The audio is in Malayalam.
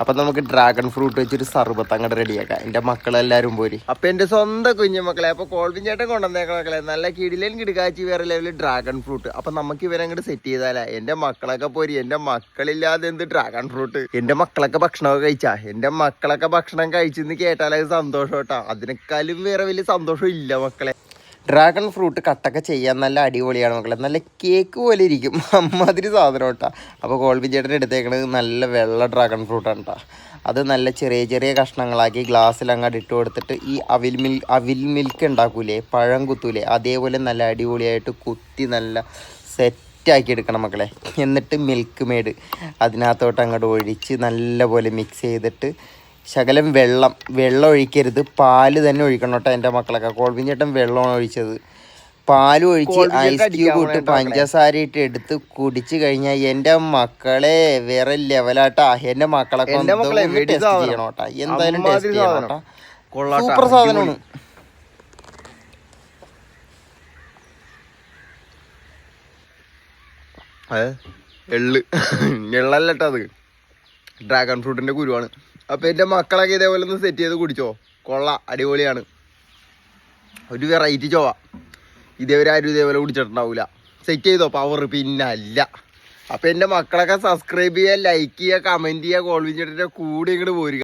അപ്പൊ നമുക്ക് ഡ്രാഗൺ ഫ്രൂട്ട് വെച്ചൊരു സർബത്ത് അങ്ങോട്ട് റെഡിയാക്കാം. എന്റെ മക്കളെല്ലാരും പോരി. അപ്പൊ എന്റെ സ്വന്തം കുഞ്ഞു മക്കളെ, അപ്പൊ കോൾവിൻ ചേട്ടൻ കൊണ്ടുവന്നേക്ക മക്കളെ, നല്ല കിടിലൻ കിടുകാച്ചി വേറെ ലെവലിൽ ഡ്രാഗൺ ഫ്രൂട്ട്. അപ്പൊ നമുക്ക് ഇവരങ്ങോട്ട് സെറ്റ് ചെയ്താലേ. എന്റെ മക്കളൊക്കെ പോരി. എന്റെ മക്കളില്ലാതെ എന്ത് ഡ്രാഗൺ ഫ്രൂട്ട്. എന്റെ മക്കളൊക്കെ ഭക്ഷണമൊക്കെ കഴിച്ചാ. എന്റെ മക്കളൊക്കെ ഭക്ഷണം കഴിച്ചെന്ന് കേട്ടാലത് സന്തോഷം കേട്ടാ. അതിനേക്കാളും വേറെ വലിയ സന്തോഷം ഇല്ല മക്കളെ. ഡ്രാഗൺ ഫ്രൂട്ട് കട്ടൊക്കെ ചെയ്യാൻ നല്ല അടിപൊളിയാണ് മക്കളെ. നല്ല കേക്ക് പോലെ ഇരിക്കും, അമ്മാതിരി സാധനം കേട്ടോ. അപ്പോൾ കോൾവിൻ ചേട്ടൻ എടുത്തേക്കണത് നല്ല വെള്ള ഡ്രാഗൺ ഫ്രൂട്ടാണ് കേട്ടോ. അത് നല്ല ചെറിയ ചെറിയ കഷ്ണങ്ങളാക്കി ഗ്ലാസ്സിൽ അങ്ങോട്ട് ഇട്ട് കൊടുത്തിട്ട് ഈ അവിൽ മിൽക്ക് ഉണ്ടാക്കൂലേ, പഴം കുത്തൂലേ, അതേപോലെ നല്ല അടിപൊളിയായിട്ട് കുത്തി നല്ല സെറ്റാക്കി എടുക്കണം മക്കളെ. എന്നിട്ട് മിൽക്ക് മെയ്ഡ് അതിനകത്തോട്ട് അങ്ങോട്ട് ഒഴിച്ച് നല്ലപോലെ മിക്സ് ചെയ്തിട്ട് ശകലം വെള്ളം ഒഴിക്കരുത്, പാല് തന്നെ ഒഴിക്കണം കേട്ടോ. എൻ്റെ മക്കളൊക്കെ കോൾവിൻ ചേട്ടൻ വെള്ളമാണ് ഒഴിച്ചത്. പാല് ഒഴിച്ച് ഐസ് ക്യൂബ് ഇട്ട് പഞ്ചസാര ഇട്ട് എടുത്ത് കുടിച്ചു കഴിഞ്ഞാൽ എൻ്റെ മക്കളെ വേറെ ലെവലാട്ടാ. എൻ്റെ മക്കളൊക്കെ ടെസ്റ്റ് ചെയ്യണം കേട്ടാ. എന്തായാലും ടെസ്റ്റ് ചെയ്യണം കേട്ടാ. സൂപ്പർ സാധനമാണ്. എള്ളല്ലട്ടോ, അത് ഡ്രാഗൺ ഫ്രൂട്ടിന്റെ കുരുവാണ്. അപ്പൊ എന്റെ മക്കളൊക്കെ ഇതേപോലെ ഒന്ന് സെറ്റ് ചെയ്ത് കുടിച്ചോ. കൊള്ളാം, അടിപൊളിയാണ്. ഒരു വെറൈറ്റി ചോവ. ഇതേവരെ ആരും ഇതേപോലെ കുടിച്ചിട്ടുണ്ടാവൂല. സെറ്റ് ചെയ്തോ പവർ. പിന്നല്ല. അപ്പൊ എന്റെ മക്കളൊക്കെ സബ്സ്ക്രൈബ് ചെയ്യുക, ലൈക്ക് ചെയ്യുക, കമന്റ് ചെയ്യുക, കോൾവിൻ ചേട്ടൻ്റെ കൂടെ ഇങ്ങോട്ട് പോരുക.